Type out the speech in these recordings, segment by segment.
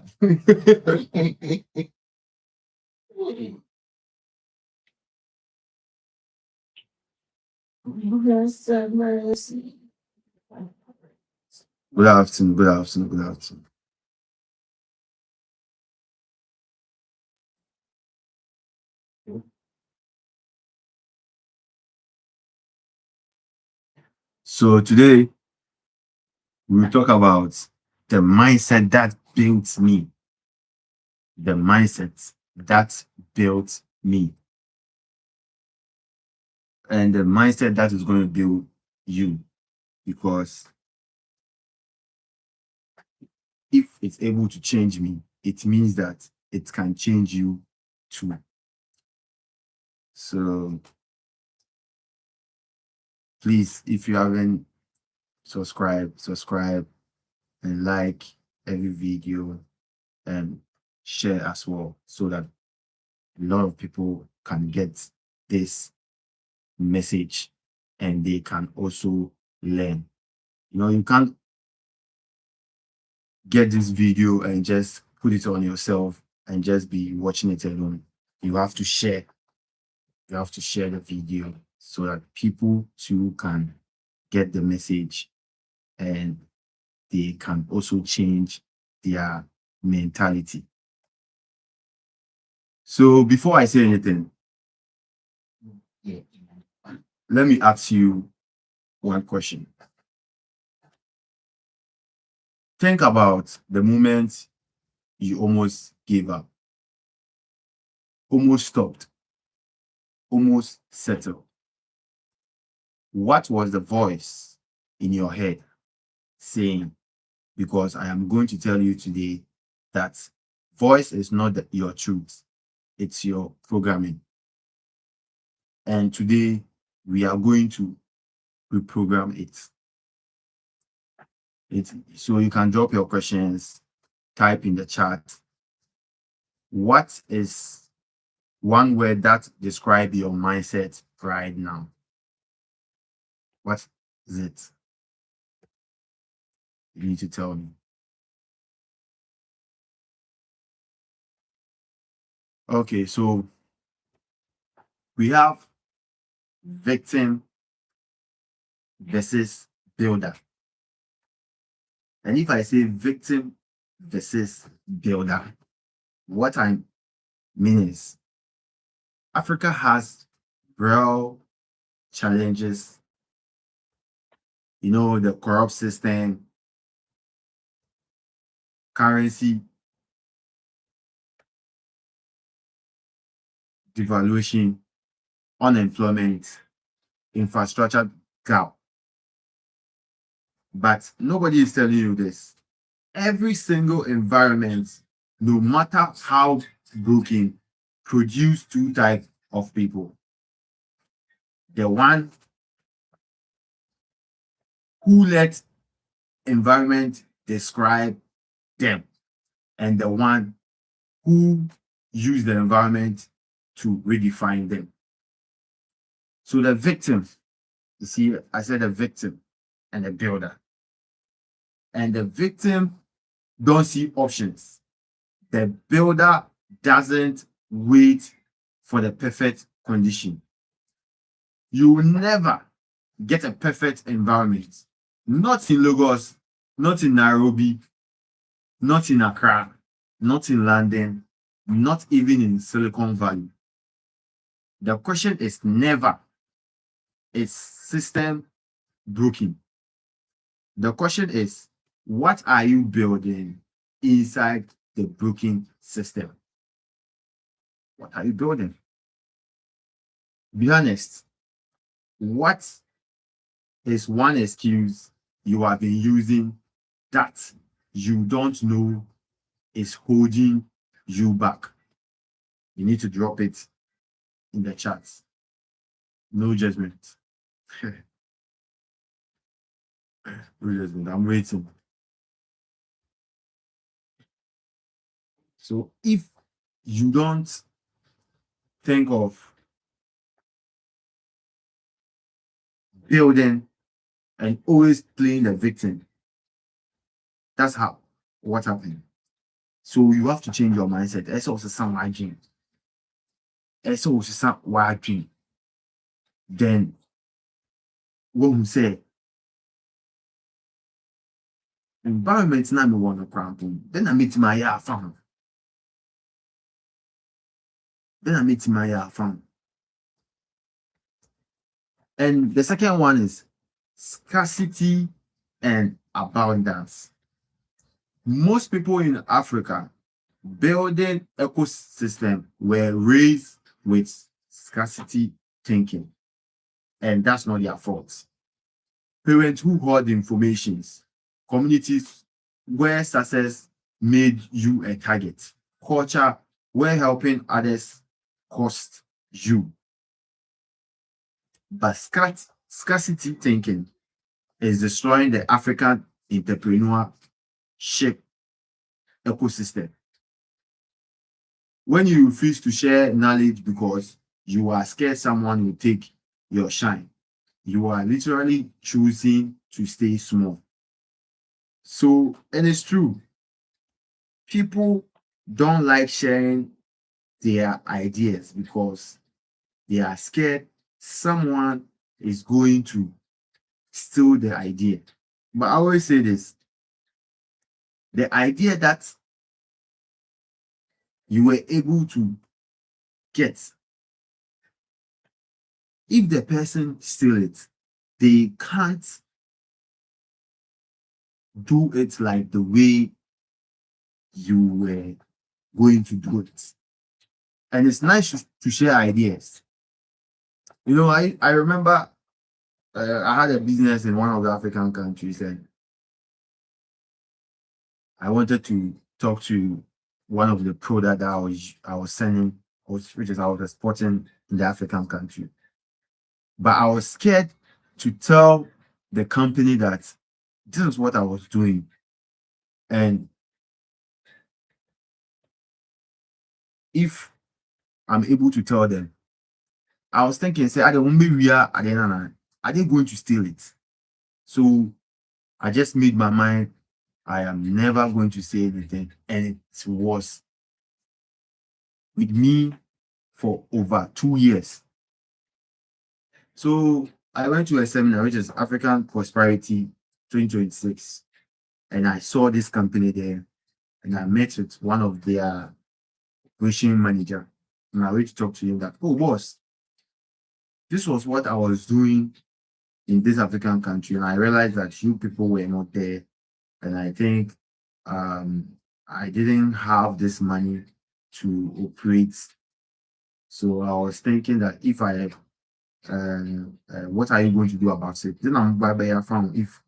Good afternoon, good afternoon, good afternoon. So today we'll talk about the mindset that built me. The mindset that built me. And the mindset that is going to build you. Because if it's able to change me, it means that it can change you too. So please, if you haven't subscribe and like every video and share as well so that a lot of people can get this message and they can also learn. You can't get this video and just put it on yourself and just be watching it alone. You have to share. You have to share the video so that people too can get the message and they can also change their mentality. So before I say anything, let me ask you one question. Think about the moment you almost gave up, almost stopped, almost settled. What was the voice in your head saying? Because I am going to tell you today that voice is not your truth, it's your programming. And today we are going to reprogram it. So you can drop your questions, type in the chat. What is one word that describe your mindset right now? What is it? You need to tell me. Okay, so we have victim versus builder. And if I say victim versus builder, what I mean is Africa has real challenges, the corrupt system, currency devaluation, unemployment, infrastructure gap. But nobody is telling you this. Every single environment, no matter how broken, produce two types of people. The one who let environment describe them, and the one who use the environment to redefine them. So the victim, you see, I said the victim and the builder. And the victim don't see options. The builder doesn't wait for the perfect condition. You will never get a perfect environment. Not in Lagos, not in Nairobi, not in Accra, not in London, not even in Silicon Valley. The question is never, is system broken? The question is, what are you building inside the broken system? What are you building? Be honest. What is one excuse you have been using that you don't know is holding you back? You need to drop it in the chat. No judgment. No judgment. I'm waiting. So if you don't think of building and always playing the victim, that's what happened. So you have to change your mindset. That's also some hygiene. That's also some hygiene. Then what we say, environment na me want to cramp. Then I meet my farm. Then I meet my farm. And the second one is scarcity and abundance. Most people in Africa building ecosystem were raised with scarcity thinking, and that's not their fault. Parents who hoard informations, communities where success made you a target, culture where helping others cost you. But scarcity thinking is destroying the African entrepreneurship ecosystem. When you refuse to share knowledge because you are scared someone will take your shine, you are literally choosing to stay small. So, and it's true, people don't like sharing their ideas because they are scared someone is going to steal the idea. But I always say this, the idea that you were able to get, if the person steal it, they can't do it like the way you were going to do it. And it's nice to share ideas. You know, I remember I had a business in one of the African countries, and I wanted to talk to one of the product that I was sending, which is I was exporting in the African country. But I was scared to tell the company that this is what I was doing. And if I'm able to tell them, I was thinking, say, I don't maybe are they going to steal it? So I just made my mind, I am never going to say anything. And it was with me for over 2 years. So I went to a seminar, which is African Prosperity 2026. And I saw this company there. And I met with one of their operation manager. And I went to talk to him that, oh, boss, this was what I was doing in this African country. And I realized that you people were not there. And I think I didn't have this money to operate. So I was thinking that if I what are you going to do about it? Then I'm by found if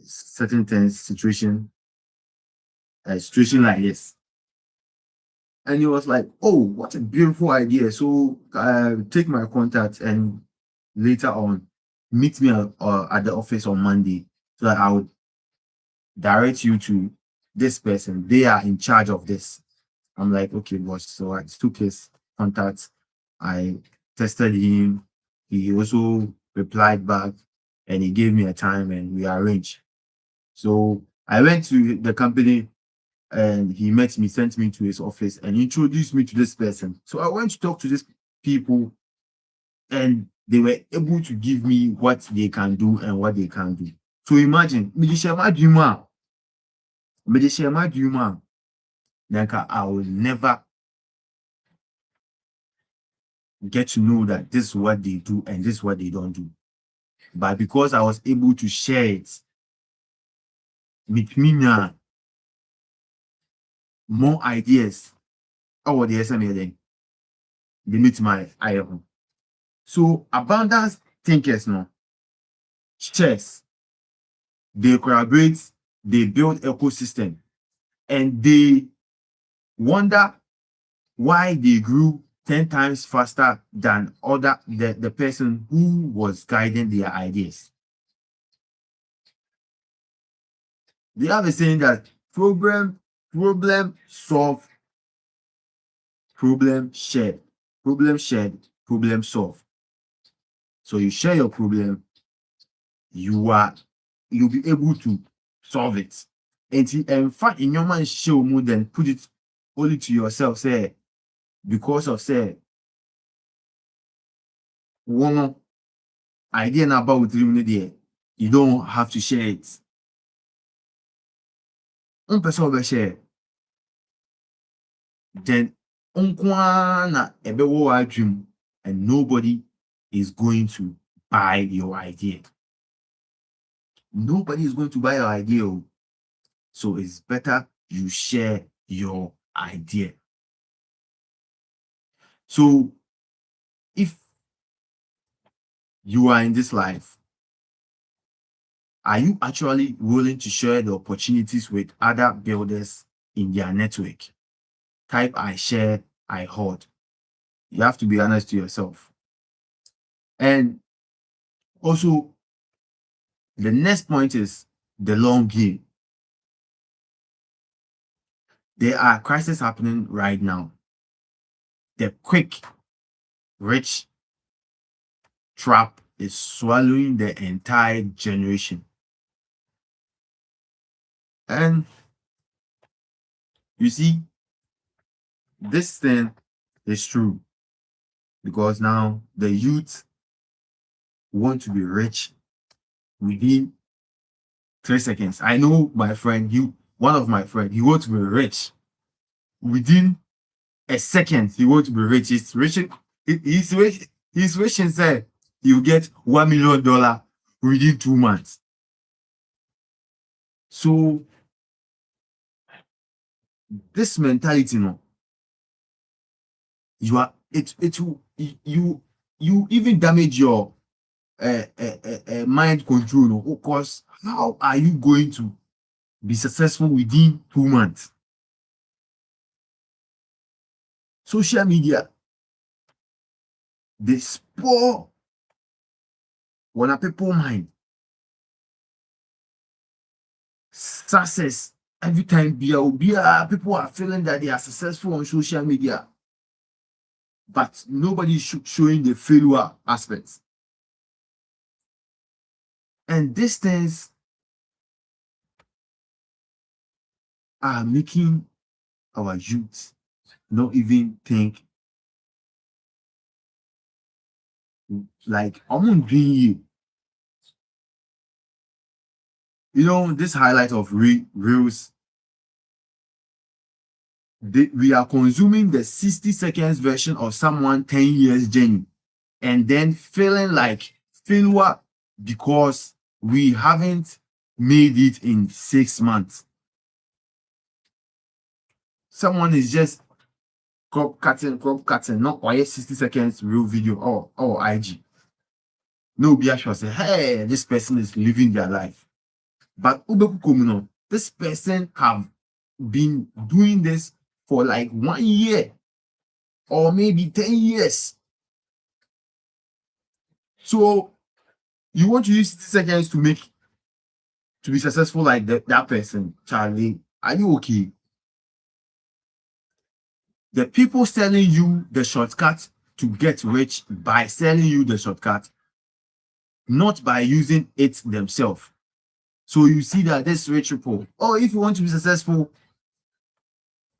certain things situation situation like this. And he was like, oh, what a beautiful idea. So take my contact and later on meet me at the office on Monday so that I would direct you to this person. They are in charge of this. I'm like, okay, boss. So I took his contact. I tested him. He also replied back and he gave me a time and we arranged. So I went to the company and he met me, sent me to his office and introduced me to this person. So I went to talk to these people and they were able to give me what they can do and what they can't do. So imagine, I will never get to know that this is what they do and this is what they don't do. But because I was able to share it with me now, more ideas. Oh, the SME then they meet my eye. So abundance thinkers no chess, they collaborate, they build ecosystem, and they wonder why they grew 10 times faster than the person who was guiding their ideas. They have a saying that problem solved, problem shared, problem solved. So you share your problem, you'll be able to solve it. And fact in your mind show more than put it only to yourself, say, because of say one idea about there, you don't have to share it. One person will share, then unkwana ebewo dream, and nobody is going to buy your idea. Nobody is going to buy your idea. So it's better you share your idea. So if you are in this life, are you actually willing to share the opportunities with other builders in their network? Type I share, I hoard. You have to be honest to yourself. And also, the next point is the long game. There are crises happening right now. The quick, rich trap is swallowing the entire generation. And you see, this thing is true because now the youth want to be rich within 3 seconds. I know my friend, one of my friends, he wants to be rich within a second. He wants to be rich. He's rich. He's wishing said he'll get $1 million within 2 months. So this mentality, you are you even damage your mind control, because how are you going to be successful within 2 months? Social media, they spoil when people mind. Success every time people are feeling that they are successful on social media, but nobody is showing the failure aspects. And these things are making our youth not even think like I'm doing you. You know, this highlight of reels, we are consuming the 60 seconds version of someone 10 years journey and then feeling like failure because we haven't made it in 6 months. Someone is just crop cutting, not quite 60 seconds real video or IG. No, be sure say, hey, this person is living their life. But this person have been doing this for like 1 year or maybe 10 years. So you want to use 60 seconds to be successful like that person, Charlie? Are you okay? The people selling you the shortcut to get rich by selling you the shortcut, not by using it themselves. So you see that this rich people, if you want to be successful,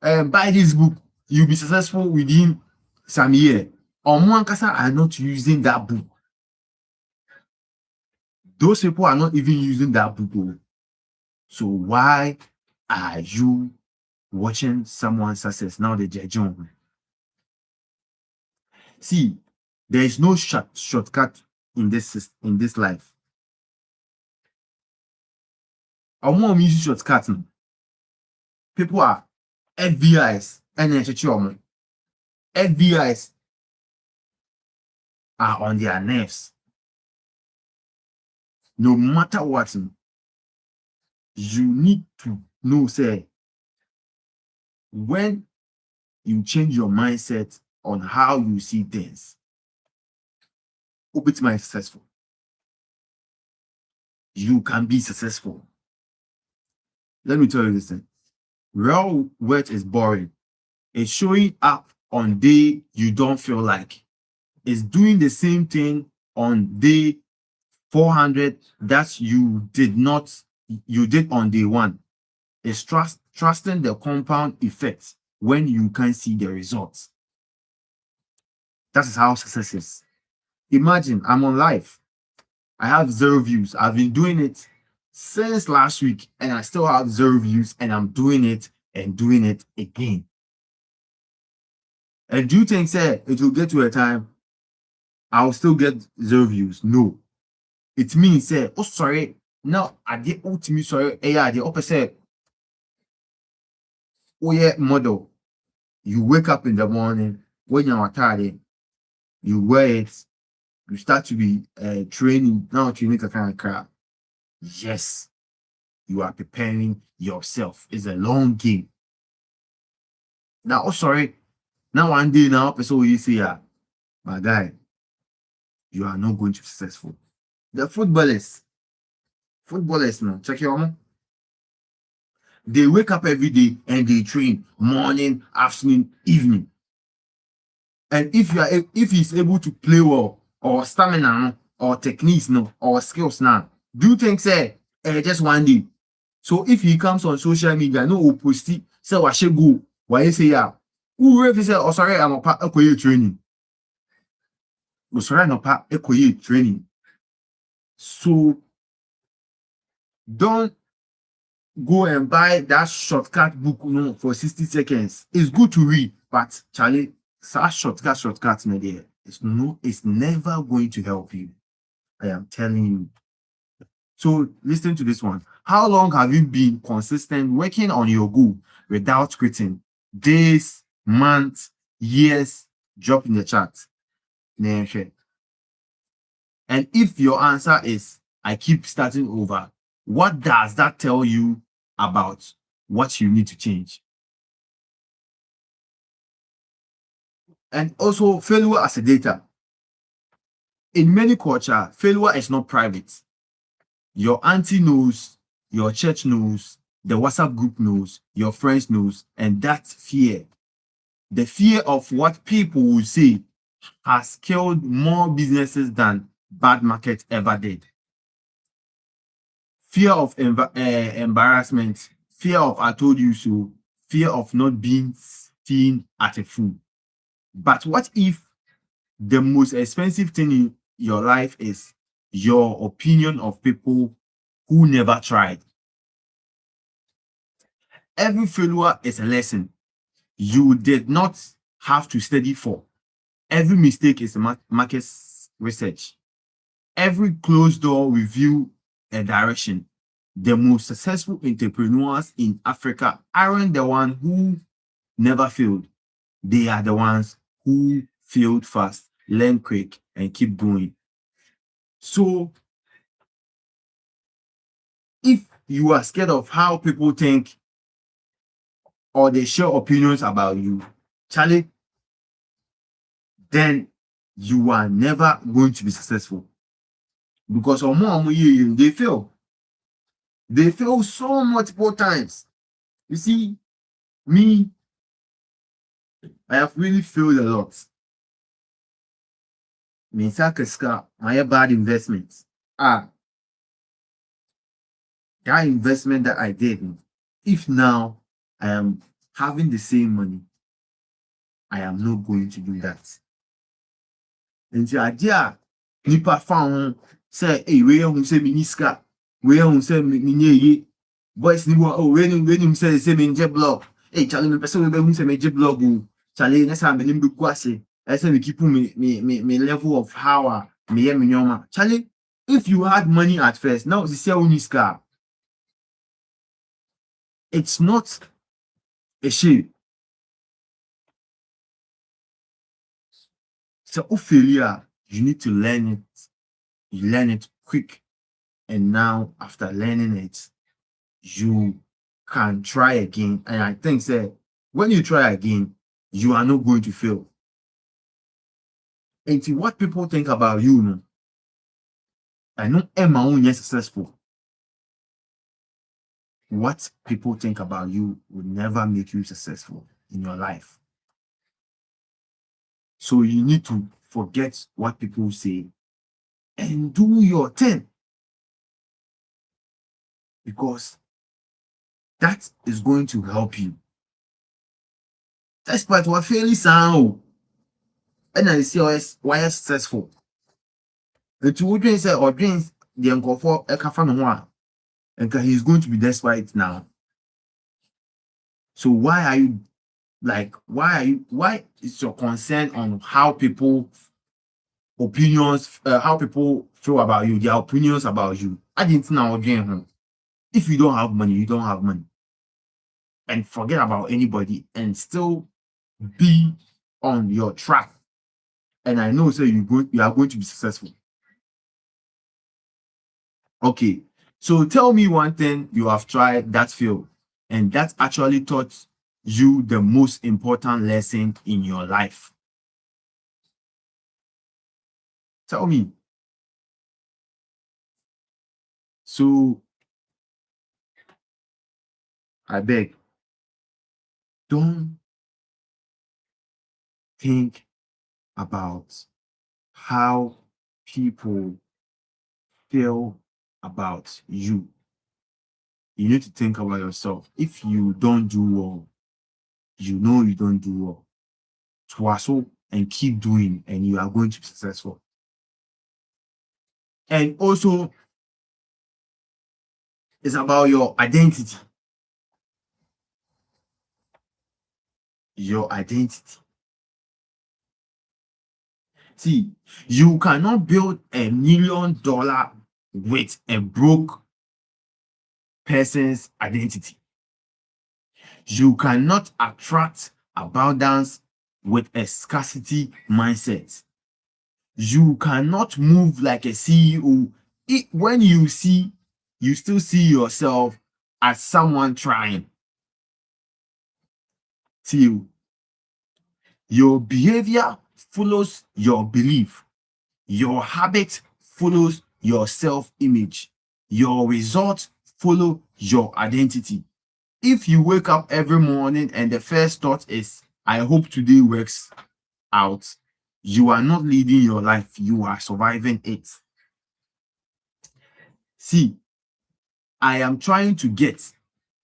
buy this book, you'll be successful within some year. Omoankasa are not using that book. Those people are not even using that book. So why are you watching someone's success now? The judge. See, there is no shortcut in this life. I want to use shortcut. People are FBIs and FBIs are on their nerves. No matter what, you need to know, say, when you change your mindset on how you see things, my successful. You can be successful. Let me tell you this thing. Real work is boring. It's showing up on day you don't feel like. It's doing the same thing on day 400 that you did on day 1. is trusting the compound effect when you can see the results. That is how success is. Imagine I'm on live. I have 0 views. I've been doing it since last week and I still have 0 views and I'm doing it and doing it again. And do you think, say, it will get to a time I'll still get 0 views? No. It means, say, oh, sorry, now I did ultimate sorry, yeah, the opposite. Oh, yeah, model. You wake up in the morning when you're tired, you wear it, you start to be training. Now training a kind of crap. Yes, you are preparing yourself. It's a long game. Now, oh sorry, now one day now, person you say, my guy, you are not going to be successful. The footballers, man, check your own. They wake up every day and they train morning, afternoon, evening. And if he's able to play well, or stamina, or techniques, no, or skills now, do you think say just one day? So if he comes on social media, no post say what should go, why say who if say, oh sorry, I'm a part of training. Oh sorry, I'm a part of training. So don't go and buy that shortcut book, for 60 seconds. It's good to read, but Charlie, such shortcuts, my dear, it's never going to help you. I am telling you. So listen to this one. How long have you been consistent working on your goal without quitting? Days, months, years? Drop in the chat. And if your answer is I keep starting over, what does that tell you about what you need to change? And also failure as a data. In many cultures, failure is not private. Your auntie knows, your church knows, the WhatsApp group knows, your friends knows, and that fear, the fear of what people will say, has killed more businesses than bad market ever did. Fear of embarrassment, fear of I told you so, fear of not being seen as a fool. But what if the most expensive thing in your life is your opinion of people who never tried? Every failure is a lesson you did not have to study for. Every mistake is a market research. Every closed door reveals a direction. The most successful entrepreneurs in Africa aren't the ones who never failed. They are the ones who failed fast, learn quick, and keep going. So, if you are scared of how people think or they share opinions about you, Charlie, then you are never going to be successful. Because they fail. They fail so multiple times. You see, me, I have really failed a lot. My bad investments. That investment that I did, if now I am having the same money, I am not going to do that. And the idea, nipa found say, hey, we don't say miniska, we don't say minye, boys, when you say me blog, hey, Charlie, me person we say me blog, Charlie, next time me kwase, I say me keep me level of how me nyoma. Charlie, if you had money at first, now it's say uniska. It's not a shame. So failure, you need to learn it. You learn it quick. And now after learning it, you can try again. And I think that when you try again, you are not going to fail. And see what people think about you, no? I know Emma is successful. What people think about you will never make you successful in your life. So you need to forget what people say and do your thing. Because That is going to help you. Despite what fairly sound, and I see why successful. The two dreams say or dreams the uncle for a kafan one, and he's going to be despite now. So why are you why is your concern on how people opinions, how people feel about you, their opinions about you? I didn't know again. If you don't have money, you don't have money. And forget about anybody and still be on your track. And I know so you are going to be successful. Okay. So tell me one thing you have tried that failed and that actually taught you the most important lesson in your life. Tell me. So I beg, don't think about how people feel about you. You need to think about yourself. If you don't do well, you know you don't do well. Twasso and keep doing, and you are going to be successful. And also, it's about your identity. Your identity. See, you cannot build $1 million with a broke person's identity. You cannot attract abundance with a scarcity mindset. You cannot move like a CEO. When you still see yourself as someone trying. See, your behavior follows your belief. Your habit follows your self-image. Your results follow your identity. If you wake up every morning and the first thought is, I hope today works out, you are not leading your life, you are surviving it. See, I am trying to get,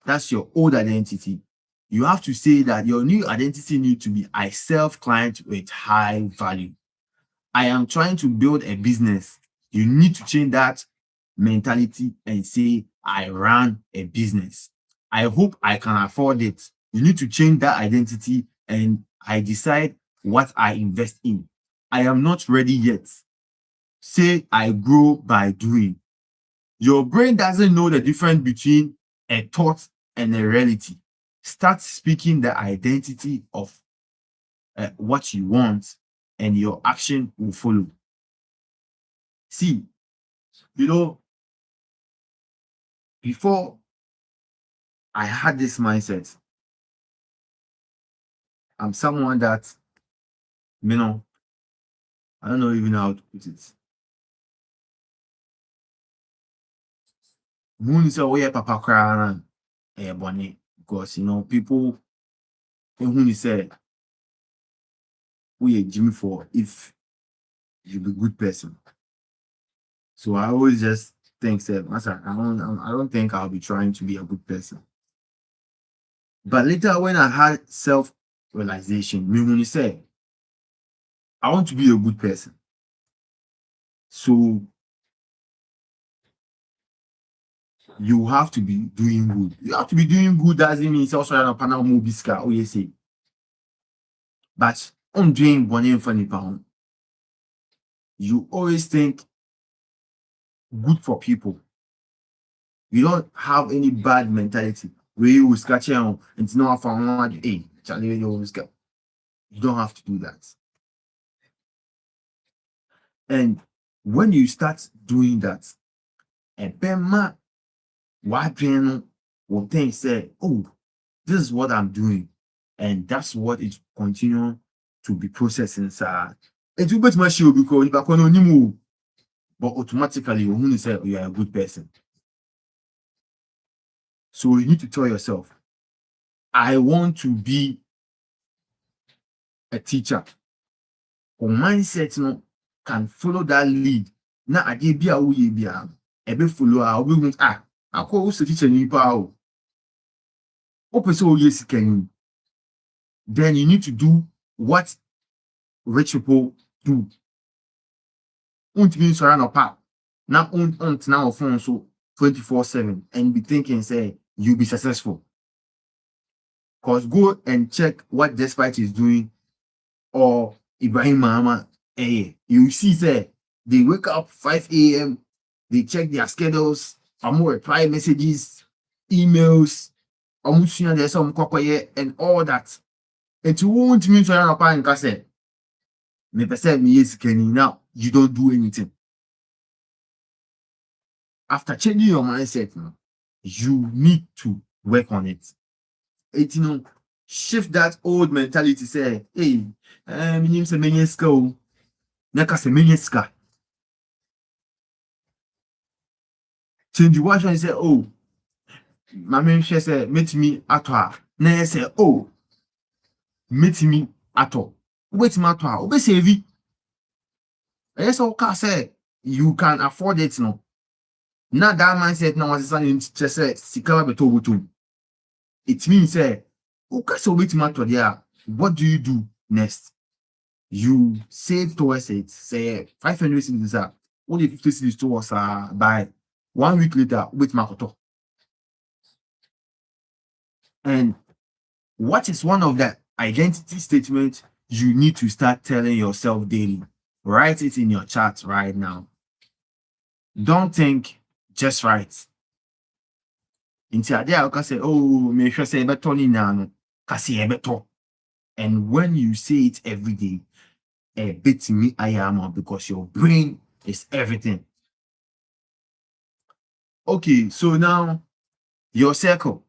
that's your old identity. You have to say that your new identity needs to be, I serve clients with high value. I am trying to build a business. You need to change that mentality and say, I run a business. I hope I can afford it. You need to change that identity and I decide what I invest in. I am not ready yet. Say, I grow by doing. Your brain doesn't know the difference between a thought and a reality. Start speaking the identity of what you want and your action will follow. See, before I had this mindset, I'm someone that, I don't know even how to put it. Moon say, oh yeah, papa cry bonny because people who say we Jimmy for if you be good person. So I always just think that I don't think I'll be trying to be a good person. But later when I had self-realization, me when you say I want to be a good person. So you have to be doing good. You have to be doing good doesn't mean it's also an panel movie scar, oh yes. But I'm doing one funny pound. You always think good for people. You don't have any bad mentality where you will scratch and it's not for hey, Charlie, you always go. You don't have to do that. And when you start doing that, a Bema Wadrian will think, say, oh, this is what I'm doing. And that's what it continue to be processed inside. It will be much because you back on you but automatically you will say you are a good person. So you need to tell yourself, I want to be a teacher. Or mindset no can follow that lead. Na ade bi a wo ye bia, ebe follow a obi hu I call teacher ni pa o. Open so yes can, then you need to do what rich people do. Untimi nsɔre anɔpa na untena wo phone so 24/7 and be thinking say you'll be successful. Because go and check what Despite is doing or Ibrahim Mahama. You see say they wake up 5 a.m. They check their schedules, reply messages, emails, and all that. And you won't mean to run up and say, me person me yes can now you don't do anything. After changing your mindset, you need to work on it. Shift that old mentality. Say, hey, my name is Menyeska. Naka se Menyeska. Change the watch and say, oh, my man she say, meet me at her. Then say, oh, meet me at all. Wait, my toa, obey save. Yes, okay, say you can afford it no. Now that mindset now was saying just say sikawa beto butu. It means say, okay, so wait, my toa there. What do you do next? You save towards it. Say 500 cedis. Only 50 cedis towards by 1 week later. Wait, my toa. And what is one of the identity statements you need to start telling yourself daily? Write it in your chat right now. Don't think, just write. Until there, I can say, oh, make sure say better no. Kasi beto. And when you say it every day, a bit to me I am because your brain is everything. Okay, so now your circle.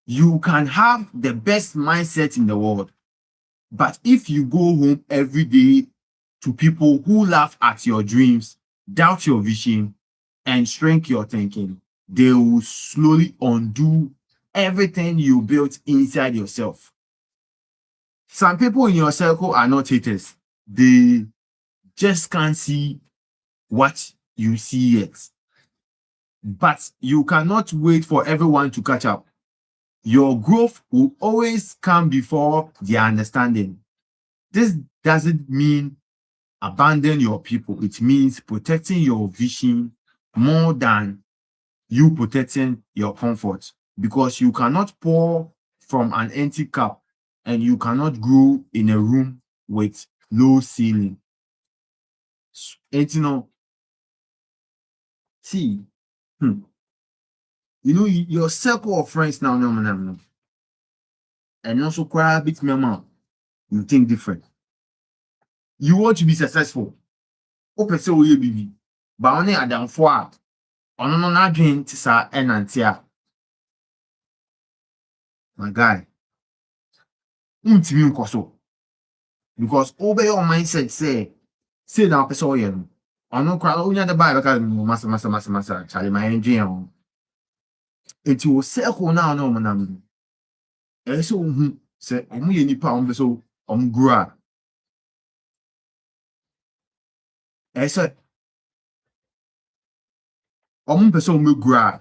You can have the best mindset in the world, but if you go home every day to people who laugh at your dreams, doubt your vision, and shrink your thinking, they will slowly undo everything you built inside yourself. Some people in your circle are not haters. They just can't see what you see yet. But you cannot wait for everyone to catch up. Your growth will always come before their understanding. This doesn't mean abandon your people. It means protecting your vision more than you protecting your comfort. Because you cannot pour from an empty cup and you cannot grow in a room with low ceiling. And see, your circle of friends now, and also quite a bit more, you think different. You want to be successful. Open say we baby. But only Adam for on no dream to sa enantia. My guy. Untimi nkoso. Because obey your mindset say now person we no. Ono kwa onya the buy because masa Charlie my engine. It will circle now no manam. So say omu ye nipa on so grow. Say person will grow.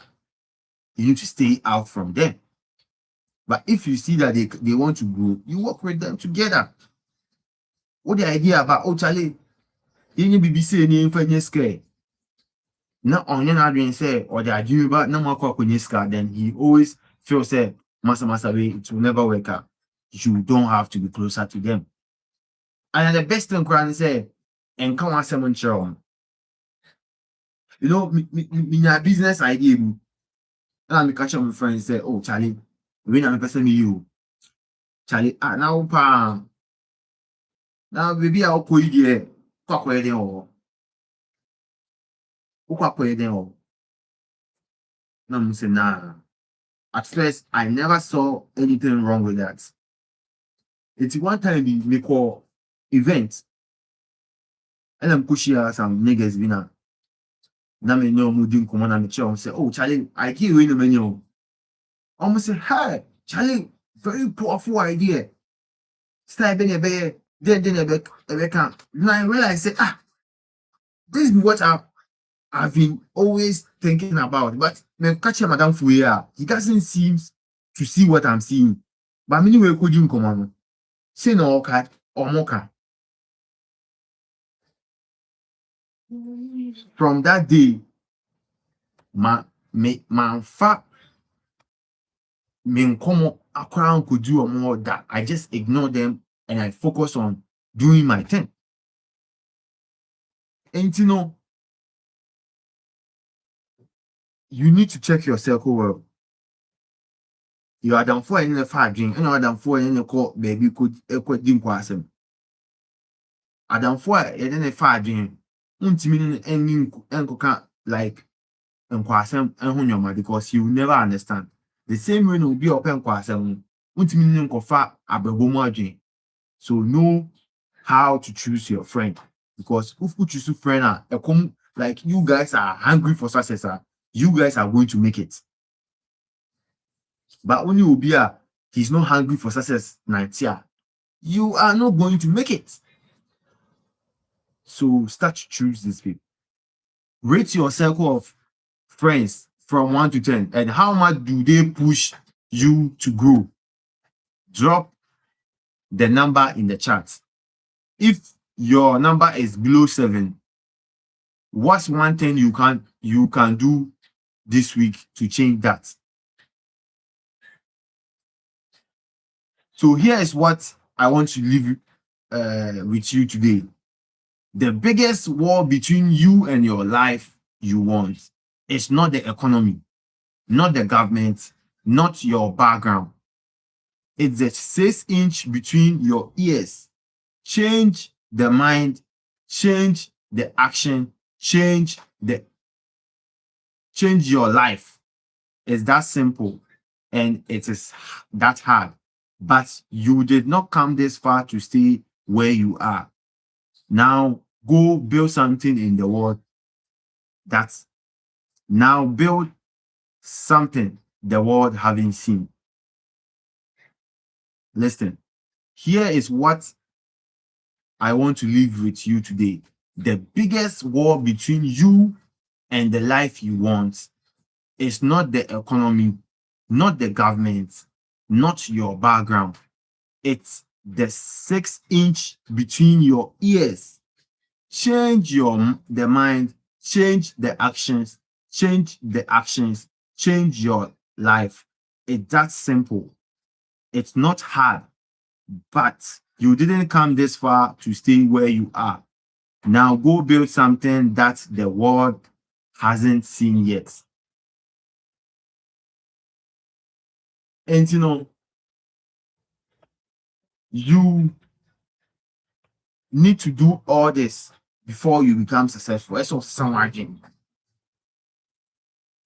You need to stay out from them. But if you see that they want to grow, you work with them together. What the idea about Charlie? You be saying you ain't scared. Now on your adrenaline say or they are doing about no more scared, then he always feels say massa way it will never work out. You don't have to be closer to them. And the best thing Quran say, and come on someone show. Me business idea. And I catch up with friends say, oh Charlie, when I'm a person you. Charlie, now baby I'll call you there. No, say nah. At first, I never saw anything wrong with that. It's one time we call event. And I'm pushing some niggas bina. Now me know mooding come on and say, oh Charlie, I keep you in the menu. Almost say, hey, Charlie, very powerful idea. Start being a bear, then a bear. Now I realize say, this is what I've been always thinking about. But me catch Madame Fuya, he doesn't seem to see what I'm seeing. But many way could you come on? Say no okay or mocha. From that day, man fa me nkomo akwa could do more that I just ignore them and I focus on doing my thing. And you know, you need to check your circle well. You are done for any far drink, and you are done for any call baby could drink wasem. Adam for any far drink, untimid any encoca like enquasem and hunyama because you never understand. The same way will be open quasem, untimid encofa abebomo. So know how to choose your friend because if you choose a friend, like you guys are hungry for success, you guys are going to make it. But only Obia, he's not hungry for success, Nigeria. You are not going to make it. So start to choose these people. Rate your circle of friends from 1 to 10, and how much do they push you to grow? Drop the number in the chat. If your number is below 7, what's one thing you can do this week to change that? So here is what I want to leave with you today. The biggest war between you and your life you want is not the economy, not the government, not your background. It's the 6-inch between your ears. Change the mind, change the action, change your life. It's that simple and it is that hard. But you did not come this far to stay where you are. Now go build something in the world. Now build something the world haven't seen. Listen, here is what I want to leave with you today. The biggest war between you and the life you want is not the economy, not the government, not your background. It's the 6-inch between your ears. Change the mind, change the actions, change your life. It's that simple. It's not hard, but you didn't come this far to stay where you are. Now go build something that the world hasn't seen yet. And you know, you need to do all this before you become successful. That's also someone doing.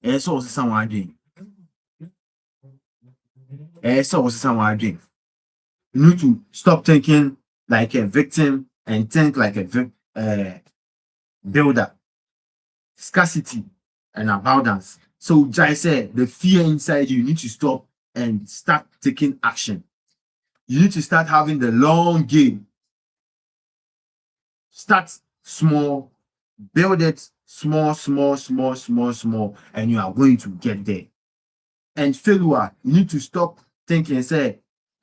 That's also someone doing. That's also someone doing. You need to stop thinking like a victim and think like a builder. Scarcity and abundance. So Jai said, the fear inside you need to stop and start taking action. You need to start having the long game. Start small, build it small, and you are going to get there. And failure, you need to stop thinking and say,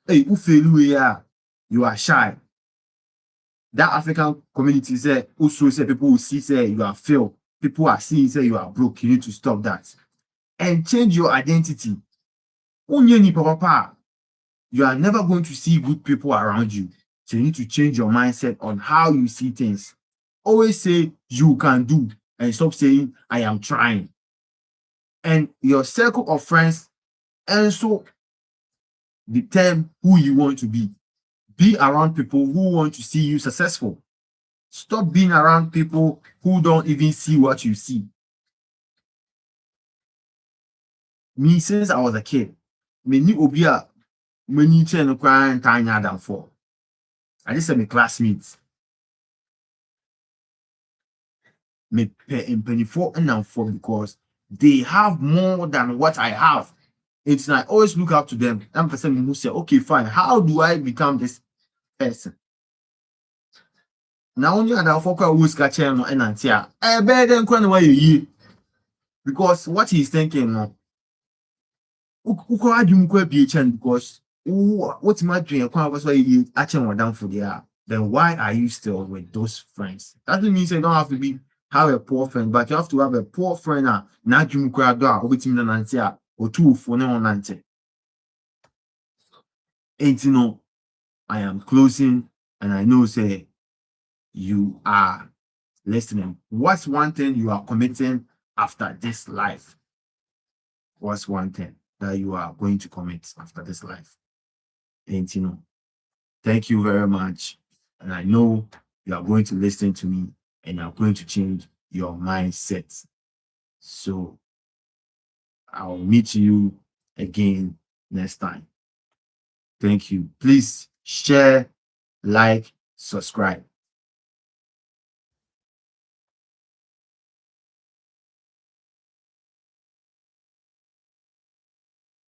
hey, who failure? You are shy. That African community say also say people will see say you are failed. People are seeing say you are broke. You need to stop that. And change your identity. You are never going to see good people around you. So you need to change your mindset on how you see things. Always say you can do and stop saying I am trying. And your circle of friends also determine who you want to be. Be around people who want to see you successful. Stop being around people who don't even see what you see. Me, since I was a kid, many obia many chen crying tanya than for. I just said my classmates. Me pay in penny 4 and 4 because they have more than what I have. It's I always look up to them. That person who say, okay, fine. How do I become this person? Now when you are the focal who's catching and antia, I bet them why you because what he's thinking no. ukɔ adwum kɔ abie kyɛn because what's my dream? You actually down for the then why are you still with those friends? That doesn't mean you don't have to be have a poor friend, but you have to have a poor friend. Na dream crowd door, obit na nante or two for no nante. Ain't you know, I am closing and I know say you are listening. What's one thing you are committing after this life? What's one thing that you are going to commit after this life? Ain't you know? Thank you very much. And I know you are going to listen to me and you are going to change your mindset. So I'll meet you again next time. Thank you. Please share, like, subscribe.